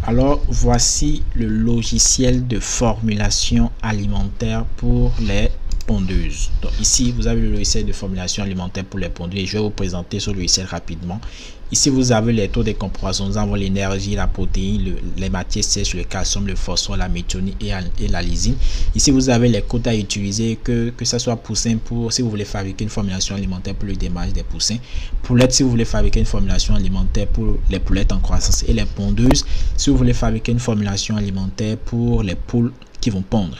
alors, voici le logiciel de formulation alimentaire pour les pondeuses. Donc ici, vous avez le logiciel de formulation alimentaire pour les pondeuses. Je vais vous présenter ce logiciel rapidement. Ici, vous avez les taux de comparaison. Nous avons l'énergie, la protéine, les matières sèches, le calcium, le phosphore, la méthionine et la lysine. Ici, vous avez les quotas à utiliser, que ce soit poussin pour si vous voulez fabriquer une formulation alimentaire pour le démarrage des poussins. Poulettes, si vous voulez fabriquer une formulation alimentaire pour les poulettes en croissance. Et les pondeuses, si vous voulez fabriquer une formulation alimentaire pour les poules qui vont pondre.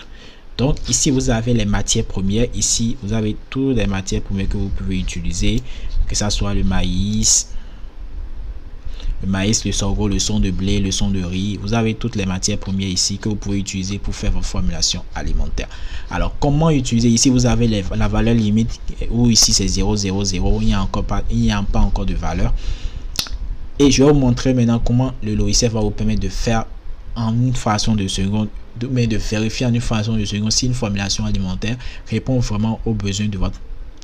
Donc ici vous avez les matières premières. Ici vous avez toutes les matières premières que vous pouvez utiliser, que ce soit le maïs, le sorgho, le son de blé, le son de riz. Vous avez toutes les matières premières ici que vous pouvez utiliser pour faire votre formulation alimentaire. Alors comment utiliser? Ici vous avez la valeur limite où ici c'est 0,00. Il n'y a pas encore de valeur. Et je vais vous montrer maintenant comment le logiciel va vous permettre de faire en une fraction de seconde, mais de vérifier en une fraction de seconde si une formulation alimentaire répond vraiment aux besoins de votre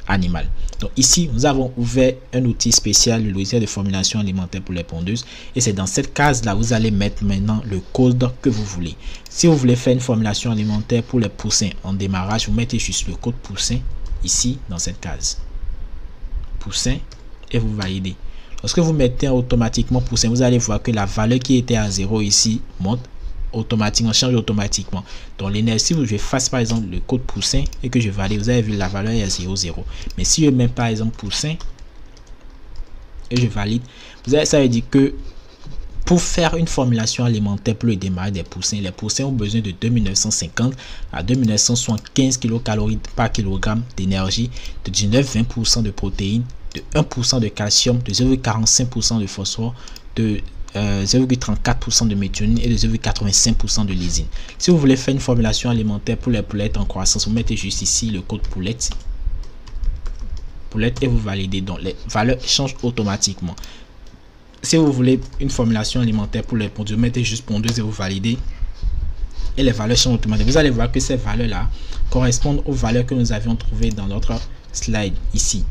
animal. Donc ici nous avons ouvert un outil spécial, le logiciel de formulation alimentaire pour les pondeuses, et c'est dans cette case là vous allez mettre maintenant le code que vous voulez. Si vous voulez faire une formulation alimentaire pour les poussins en démarrage, vous mettez juste le code poussin ici dans cette case poussin et vous validez. Lorsque vous mettez automatiquement poussin, vous allez voir que la valeur qui était à 0 ici monte automatiquement, change automatiquement. Donc l'énergie, si je fasse par exemple le code poussin et que je valide, vous avez vu la valeur est à 0,0. Mais si je mets par exemple poussin et je valide, ça veut dire que pour faire une formulation alimentaire pour le démarrage des poussins, les poussins ont besoin de 2950 à 2975 kcal par kilogramme d'énergie, de 19-20% de protéines, de 1% de calcium, de 0,45% de phosphore, de 0,34% de méthionine et de 0,85% de lysine. Si vous voulez faire une formulation alimentaire pour les poulettes en croissance, vous mettez juste ici le code poulette et vous validez. Donc les valeurs changent automatiquement. Si vous voulez une formulation alimentaire pour les pondeuses, vous mettez juste pondeuse et vous validez. Et les valeurs changent automatiquement. Vous allez voir que ces valeurs-là correspondent aux valeurs que nous avions trouvées dans notre slide ici.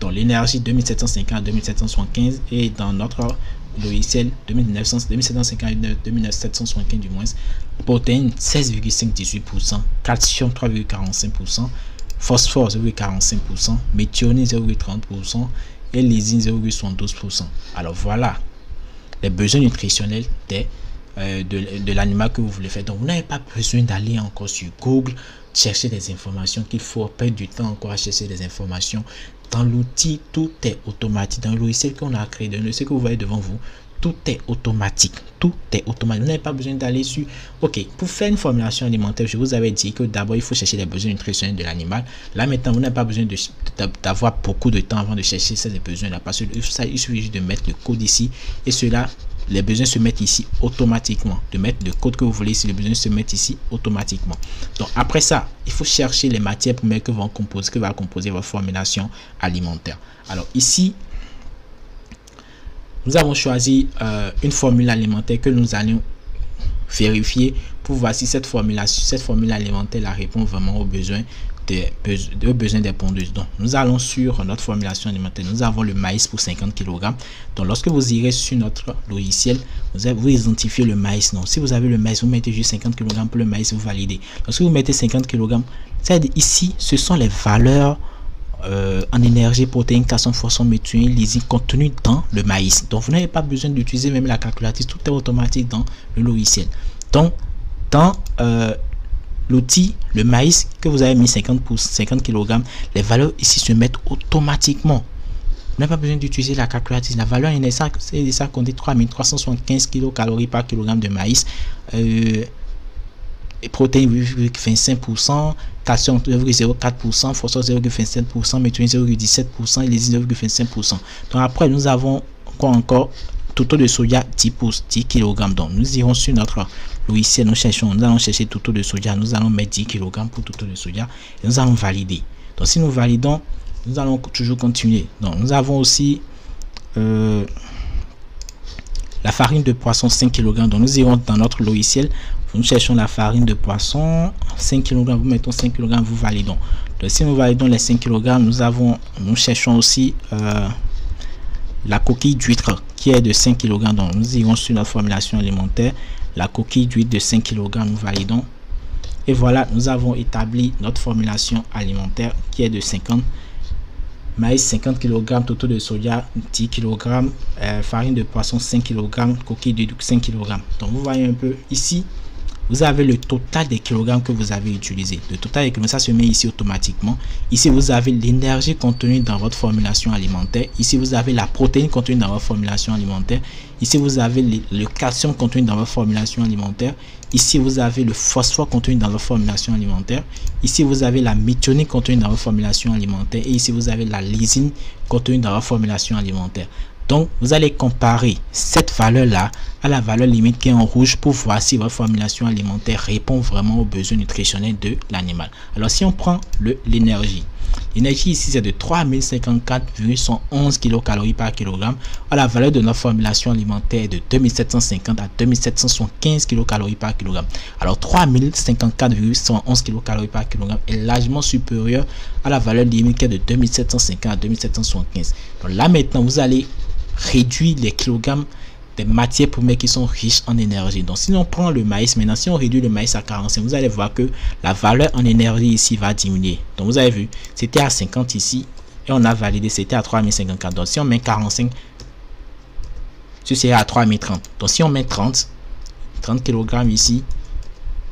Donc l'énergie 2750 à 2775 et dans notre logiciel 2750 à 2775 du moins. Protéines 16,518%, calcium 3,45%, phosphore 0,45%, méthionine 0,30% et lysine 0,72%. Alors voilà les besoins nutritionnels de l'animal que vous voulez faire. Donc vous n'avez pas besoin d'aller encore sur Google chercher des informations, qu'il faut perdre du temps encore à chercher des informations. Dans l'outil, tout est automatique. Dans le logiciel qu'on a créé, dans le logiciel que vous voyez devant vous, tout est automatique. Tout est automatique. Vous n'avez pas besoin d'aller sur... Ok, pour faire une formulation alimentaire, je vous avais dit que d'abord, il faut chercher les besoins nutritionnels de l'animal. Là, maintenant, vous n'avez pas besoin d'avoir beaucoup de temps avant de chercher ces besoins-là. Parce que ça, il suffit juste de mettre le code ici. Et cela, les besoins se mettent ici automatiquement. De mettre le code que vous voulez ici, les besoins se mettent ici automatiquement. Donc, après ça, il faut chercher les matières premières que va composer votre formulation alimentaire. Alors, ici, nous avons choisi une formule alimentaire que nous allons vérifier pour voir si cette formule alimentaire la répond vraiment aux besoins des pondeuses. Donc, nous allons sur notre formulation alimentaire. Nous avons le maïs pour 50 kg. Donc, lorsque vous irez sur notre logiciel, vous identifiez le maïs. Donc, si vous avez le maïs, vous mettez juste 50 kg pour le maïs, vous validez. Lorsque vous mettez 50 kg, c'est-à-dire ici, ce sont les valeurs en énergie, protéines, calcium, phosphore, méthionine, lysine contenues dans le maïs. Donc, vous n'avez pas besoin d'utiliser même la calculatrice. Tout est automatique dans le logiciel. Donc, dans l'outil, le maïs que vous avez mis 50 kg, les valeurs ici se mettent automatiquement. Vous n'avez pas besoin d'utiliser la calculatrice. La valeur en c'est ça qu'on dit 3375 kcal par kilogramme de maïs. Protéines 8,25%, calcium 0,04%, phosphore 0,27%, méthionine 0,17% et lysine 0,25%. Donc après nous avons quoi encore? Total de soja 10 kg. Donc nous irons sur notre logiciel, nous allons chercher total de soja, nous allons mettre 10 kg pour total de soja et nous allons valider. Donc si nous validons, nous allons toujours continuer. Donc nous avons aussi la farine de poisson 5 kg. Donc nous irons dans notre logiciel, nous cherchons la farine de poisson 5 kg, vous mettons 5 kg, vous validons. Donc si nous validons les 5 kg, nous cherchons aussi la coquille d'huître qui est de 5 kg. Donc nous irons sur notre formulation alimentaire, la coquille d'huître de 5 kg, nous validons. Et voilà, nous avons établi notre formulation alimentaire qui est de 50 maïs 50 kg, total de soja 10 kg, farine de poisson 5 kg, coquille d'huître 5 kg. Donc vous voyez un peu ici, vous avez le total des kilogrammes que vous avez utilisé. Le total des kilogrammes, ça se met ici automatiquement. Ici, vous avez l'énergie contenue dans votre formulation alimentaire. Ici, vous avez la protéine contenue dans votre formulation alimentaire. Ici, vous avez le calcium contenu dans votre formulation alimentaire. Ici, vous avez le phosphore contenu dans votre formulation alimentaire. Ici, vous avez la méthionine contenue dans votre formulation alimentaire. Et ici, vous avez la lysine contenue dans votre formulation alimentaire. Donc, vous allez comparer cette valeur-là à la valeur limite qui est en rouge pour voir si votre formulation alimentaire répond vraiment aux besoins nutritionnels de l'animal. Alors, si on prend l'énergie, l'énergie ici c'est de 3054,111 kcal par kilogramme. La valeur de notre formulation alimentaire est de 2750 à 2775 kcal par kilogramme. Alors, 3054,111 kcal par kilogramme est largement supérieur à la valeur limite qui est de 2750 à 2775. Donc là, maintenant, vous allez réduire les kilogrammes des matières premières qui sont riches en énergie. Donc si on prend le maïs maintenant, si on réduit le maïs à 45, vous allez voir que la valeur en énergie ici va diminuer. Donc vous avez vu, c'était à 50 ici et on a validé, c'était à 3054. Donc si on met 45, ceci est à 3030. Donc si on met 30 kg ici,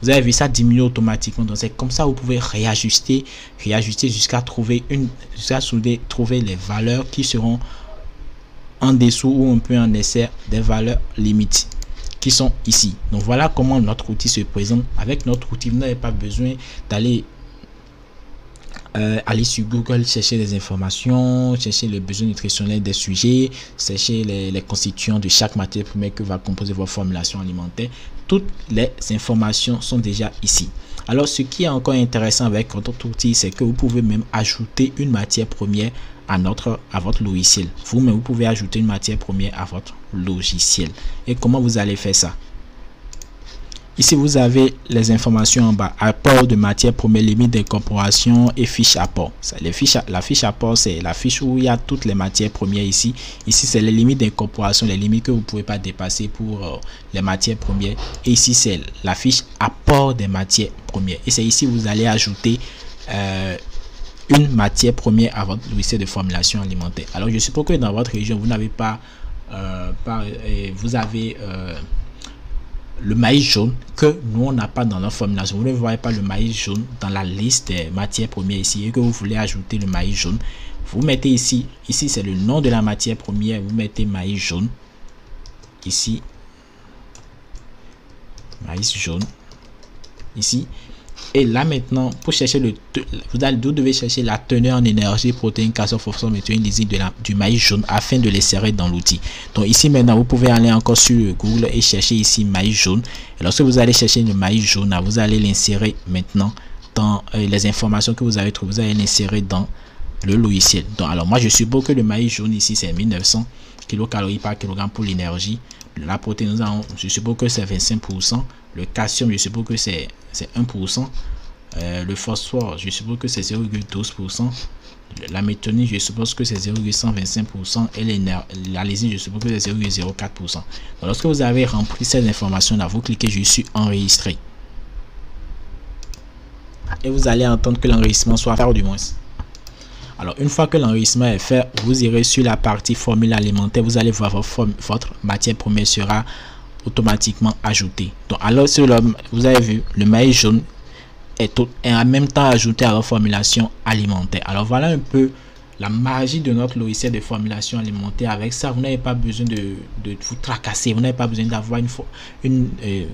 vous avez vu, ça diminue automatiquement. Donc c'est comme ça vous pouvez réajuster jusqu'à trouver les valeurs qui seront en dessous où on peut en insérer des valeurs limites qui sont ici. Donc voilà comment notre outil se présente. Avec notre outil, vous n'avez pas besoin d'aller aller sur Google, chercher des informations, chercher le besoin nutritionnel des sujets, chercher les constituants de chaque matière première que va composer votre formulation alimentaire. Toutes les informations sont déjà ici. Alors ce qui est encore intéressant avec votre outil, c'est que vous pouvez même ajouter une matière première à votre logiciel. Vous pouvez ajouter une matière première à votre logiciel. Et comment vous allez faire ça? Ici, vous avez les informations en bas. Apport de matière première, limite d'incorporation et fiche apport. La fiche apport, c'est la fiche où il y a toutes les matières premières ici. Ici, c'est les limites d'incorporation, les limites que vous ne pouvez pas dépasser pour les matières premières. Et ici, c'est la fiche apport des matières premières. Et c'est ici que vous allez ajouter une matière première à votre logiciel de formulation alimentaire. Alors, je suppose que dans votre région, vous n'avez pas... vous avez... le maïs jaune que nous on n'a pas dans notre formulation. Vous ne voyez pas le maïs jaune dans la liste des matières premières ici et que vous voulez ajouter le maïs jaune. Vous mettez ici c'est le nom de la matière première, vous mettez maïs jaune ici, maïs jaune ici. Et là maintenant, pour chercher vous devez chercher la teneur en énergie, protéines, calcium, phosphore, méthionine, lysine du maïs jaune afin de l'insérer dans l'outil. Donc ici maintenant, vous pouvez aller encore sur Google et chercher ici maïs jaune. Et lorsque vous allez chercher le maïs jaune, vous allez l'insérer maintenant dans les informations que vous avez trouvées. Vous allez l'insérer dans le logiciel. Donc alors moi je suppose que le maïs jaune ici c'est 1900 kcal par kilogramme pour l'énergie. La protéine, je suppose que c'est 25%. Le calcium, je suppose que c'est 1%. Le phosphore, je suppose que c'est 0,12%. La méthionine, je suppose que c'est 0,125%. Et la lysine, je suppose que c'est 0,04%. Lorsque vous avez rempli ces informations-là, vous cliquez je suis enregistré. Et vous allez entendre que l'enregistrement soit fait du moins. Alors, une fois que l'enregistrement est fait, vous irez sur la partie formule alimentaire. Vous allez voir votre matière première sera automatiquement ajoutée. Donc, alors, vous avez vu, le maïs jaune est en même temps ajouté à la formulation alimentaire. Alors, voilà un peu la magie de notre logiciel de formulation alimentaire. Avec ça, vous n'avez pas besoin de vous tracasser. Vous n'avez pas besoin d'avoir une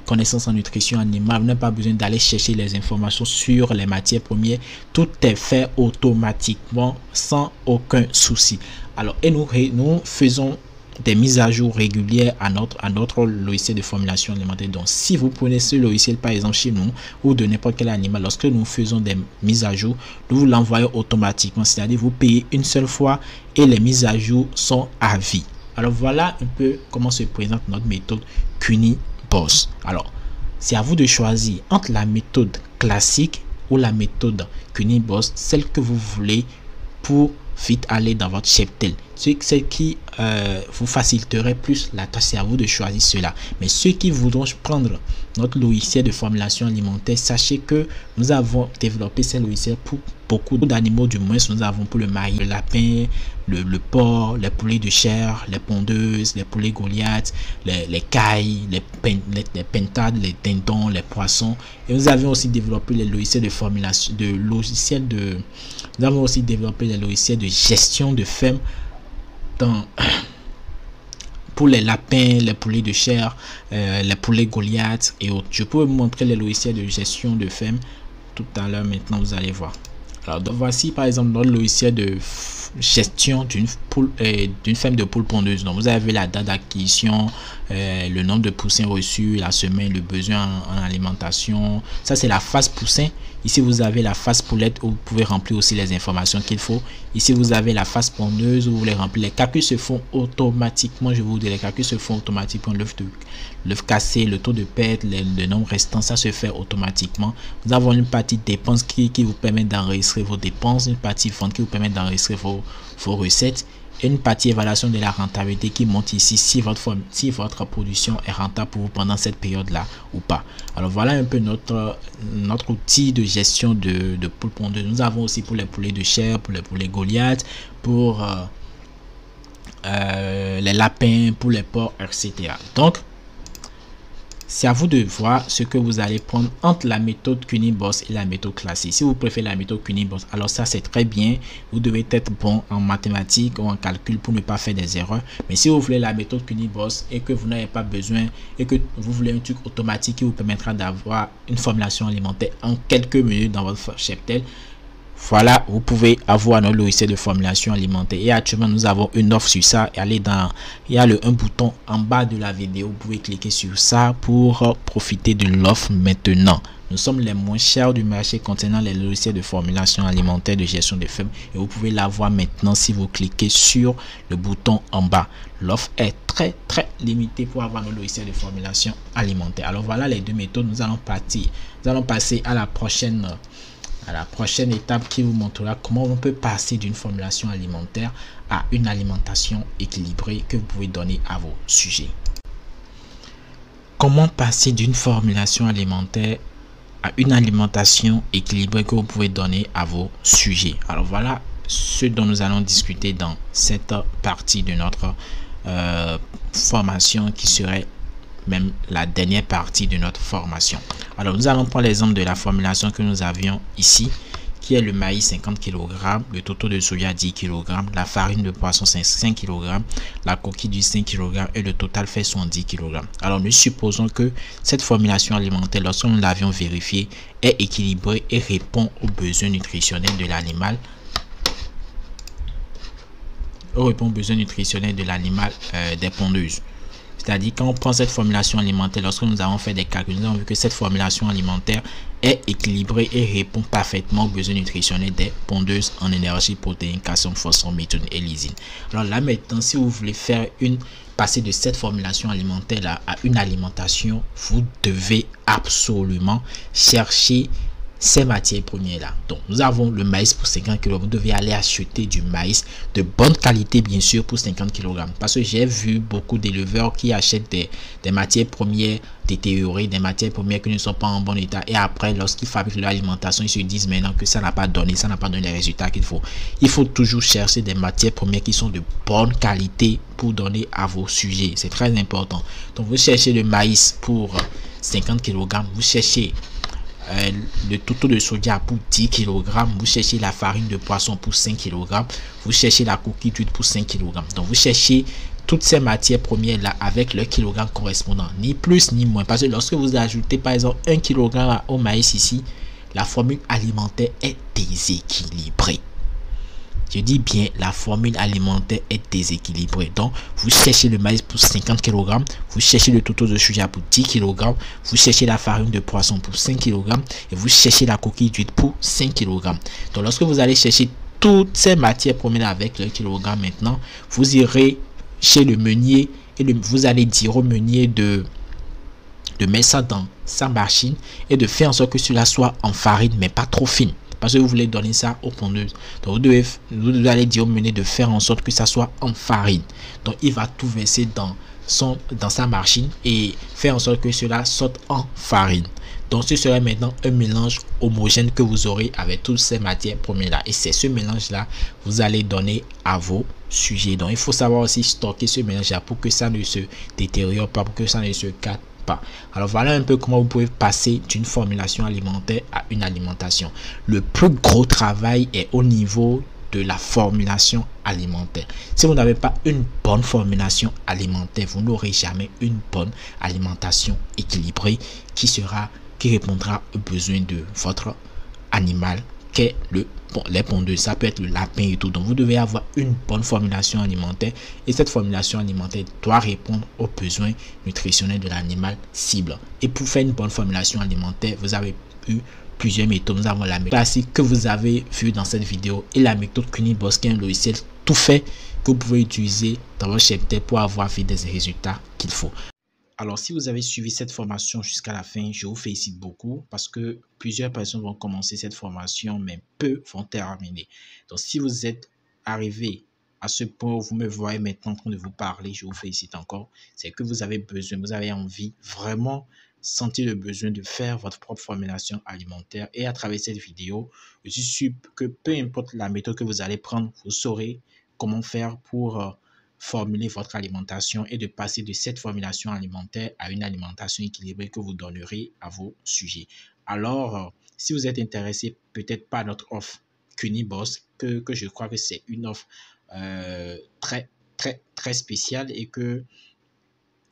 connaissance en nutrition animale. Vous n'avez pas besoin d'aller chercher les informations sur les matières premières. Tout est fait automatiquement sans aucun souci. Alors, et nous faisons des mises à jour régulières à notre logiciel de formulation alimentaire. Donc, si vous prenez ce logiciel, par exemple, chez nous, ou de n'importe quel animal, lorsque nous faisons des mises à jour, nous vous l'envoyons automatiquement. C'est-à-dire, vous payez une seule fois et les mises à jour sont à vie. Alors, voilà un peu comment se présente notre méthode CuniBoss. Alors, c'est à vous de choisir entre la méthode classique ou la méthode CuniBoss, celle que vous voulez pour vite aller dans votre cheptel. Ce qui vous faciliterait plus la tâche, c'est à vous de choisir cela. Mais ceux qui voudront prendre notre logiciel de formulation alimentaire, sachez que nous avons développé ces logiciels pour beaucoup d'animaux, du moins nous avons pour le maïs, le lapin, le porc, les poulets de chair, les pondeuses, les poulets Goliath, les cailles, les pentades, les dindons, les poissons. Et nous avons aussi développé les logiciels de formulation, nous avons aussi développé les logiciels de gestion de ferme pour les lapins, les poulets de chair, les poulets Goliath et autres. Je peux vous montrer les logiciels de gestion de ferme tout à l'heure. Maintenant, vous allez voir. Alors, donc, voici par exemple notre logiciel de gestion d'une ferme de poules pondeuses. Donc, vous avez la date d'acquisition, le nombre de poussins reçus, la semaine, le besoin en alimentation. Ça, c'est la phase poussin. Ici, vous avez la phase poulette où vous pouvez remplir aussi les informations qu'il faut. Ici, vous avez la phase pondeuse où vous les remplissez. Les calculs se font automatiquement. Je vous dis, les calculs se font automatiquement. L'œuf cassé, le taux de perte, le nombre restant, ça se fait automatiquement. Nous avons une partie dépenses qui vous permet d'enregistrer vos dépenses, une partie vente qui vous permet d'enregistrer vos recettes, et une partie évaluation de la rentabilité qui montre ici si votre production est rentable pour vous pendant cette période-là ou pas. Alors voilà un peu notre outil de gestion de poules pondeuses. Nous avons aussi pour les poulets de chair, pour les poulets Goliath, pour les lapins, pour les porcs, etc. Donc, c'est à vous de voir ce que vous allez prendre entre la méthode Cunningboss et la méthode classique. Si vous préférez la méthode Cunningboss, alors ça c'est très bien. Vous devez être bon en mathématiques ou en calcul pour ne pas faire des erreurs. Mais si vous voulez la méthode Cunningboss et que vous n'avez pas besoin et que vous voulez un truc automatique qui vous permettra d'avoir une formulation alimentaire en quelques minutes dans votre cheptel, voilà, vous pouvez avoir notre logiciel de formulation alimentaire. Et actuellement, nous avons une offre sur ça. Et allez il y a un bouton en bas de la vidéo. Vous pouvez cliquer sur ça pour profiter de l'offre maintenant. Nous sommes les moins chers du marché concernant les logiciels de formulation alimentaire de gestion des faibles. Et vous pouvez l'avoir maintenant si vous cliquez sur le bouton en bas. L'offre est très limitée pour avoir nos logiciels de formulation alimentaire. Alors voilà les deux méthodes. Nous allons passer à la prochaine étape qui vous montrera comment on peut passer d'une formulation alimentaire à une alimentation équilibrée que vous pouvez donner à vos sujets. Comment passer d'une formulation alimentaire à une alimentation équilibrée que vous pouvez donner à vos sujets. Alors voilà ce dont nous allons discuter dans cette partie de notre formation qui serait même la dernière partie de notre formation. Alors nous allons prendre l'exemple de la formulation que nous avions ici, qui est le maïs 50 kg, le toto de soja 10 kg, la farine de poisson 5 kg, la coquille du 5 kg et le total fait 70 kg. Alors nous supposons que cette formulation alimentaire, lorsque nous l'avions vérifiée, est équilibrée et répond aux besoins nutritionnels de l'animal. Des pondeuses. C'est-à-dire quand on prend cette formulation alimentaire, lorsque nous avons fait des calculs, nous avons vu que cette formulation alimentaire est équilibrée et répond parfaitement aux besoins nutritionnels des pondeuses en énergie, protéines, calcium, phosphore, méthionine et lysine. Alors là maintenant, si vous voulez passer de cette formulation alimentaire là à une alimentation, vous devez absolument chercher ces matières premières là. Donc nous avons le maïs pour 50 kg. Vous devez aller acheter du maïs de bonne qualité bien sûr pour 50 kg, parce que j'ai vu beaucoup d'éleveurs qui achètent des matières premières détériorées, des matières premières qui ne sont pas en bon état, et après lorsqu'ils fabriquent leur alimentation, ils se disent maintenant que ça n'a pas donné les résultats qu'il faut. Il faut toujours chercher des matières premières qui sont de bonne qualité pour donner à vos sujets. C'est très important. Donc vous cherchez le maïs pour 50 kg, vous cherchez le toto de soja pour 10 kg, vous cherchez la farine de poisson pour 5 kg, vous cherchez la coquille d'huile pour 5 kg. Donc vous cherchez toutes ces matières premières là avec le kilogramme correspondant, ni plus ni moins, parce que lorsque vous ajoutez par exemple 1 kg au maïs ici, la formule alimentaire est déséquilibrée. Je dis bien, la formule alimentaire est déséquilibrée. Donc, vous cherchez le maïs pour 50 kg, vous cherchez le toto de soja pour 10 kg, vous cherchez la farine de poisson pour 5 kg et vous cherchez la coquille d'huile pour 5 kg. Donc, lorsque vous allez chercher toutes ces matières premières avec le kilogramme maintenant, vous irez chez le meunier et vous allez dire au meunier de mettre ça dans sa machine et de faire en sorte que cela soit en farine, mais pas trop fine, parce que vous voulez donner ça aux pondeuses. Donc vous devez aller dire au meunier de faire en sorte que ça soit en farine. Donc il va tout verser dans sa machine et faire en sorte que cela sorte en farine. Donc ce serait maintenant un mélange homogène que vous aurez avec toutes ces matières premières là, et c'est ce mélange là vous allez donner à vos sujets. Donc il faut savoir aussi stocker ce mélange là pour que ça ne se détériore pas, pour que ça ne se casse pas. Alors voilà un peu comment vous pouvez passer d'une formulation alimentaire à une alimentation. Le plus gros travail est au niveau de la formulation alimentaire. Si vous n'avez pas une bonne formulation alimentaire, vous n'aurez jamais une bonne alimentation équilibrée qui répondra aux besoins de votre animal, qu'est les pondeuses. Ça peut être le lapin et tout. Donc vous devez avoir une bonne formulation alimentaire, et cette formulation alimentaire doit répondre aux besoins nutritionnels de l'animal cible. Et pour faire une bonne formulation alimentaire, vous avez eu plusieurs méthodes. Nous avons la méthode classique que vous avez vue dans cette vidéo et la méthode Cunningboss, qui est un logiciel tout fait que vous pouvez utiliser dans votre cheptel pour avoir fait des résultats qu'il faut. Alors, si vous avez suivi cette formation jusqu'à la fin, je vous félicite beaucoup, parce que plusieurs personnes vont commencer cette formation, mais peu vont terminer. Donc, si vous êtes arrivé à ce point où vous me voyez maintenant en train de vous parler, je vous félicite encore. C'est que vous avez besoin, vous avez envie, vraiment sentir le besoin de faire votre propre formulation alimentaire. Et à travers cette vidéo, je suis sûr que peu importe la méthode que vous allez prendre, vous saurez comment faire pour formuler votre alimentation et de passer de cette formulation alimentaire à une alimentation équilibrée que vous donnerez à vos sujets. Alors, si vous êtes intéressé peut-être par notre offre Cuniboss, que je crois que c'est une offre très spéciale et que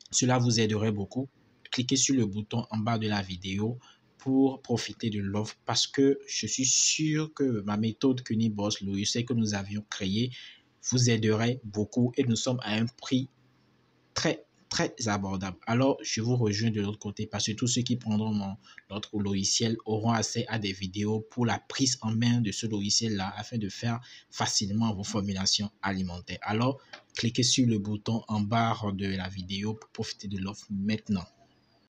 cela vous aiderait beaucoup, cliquez sur le bouton en bas de la vidéo pour profiter de l'offre parce que je suis sûr que ma méthode Cuniboss, le logiciel que nous avions créé, vous aiderait beaucoup et nous sommes à un prix très abordable. Alors, je vous rejoins de l'autre côté parce que tous ceux qui prendront notre logiciel auront accès à des vidéos pour la prise en main de ce logiciel-là afin de faire facilement vos formulations alimentaires. Alors, cliquez sur le bouton en bas de la vidéo pour profiter de l'offre maintenant.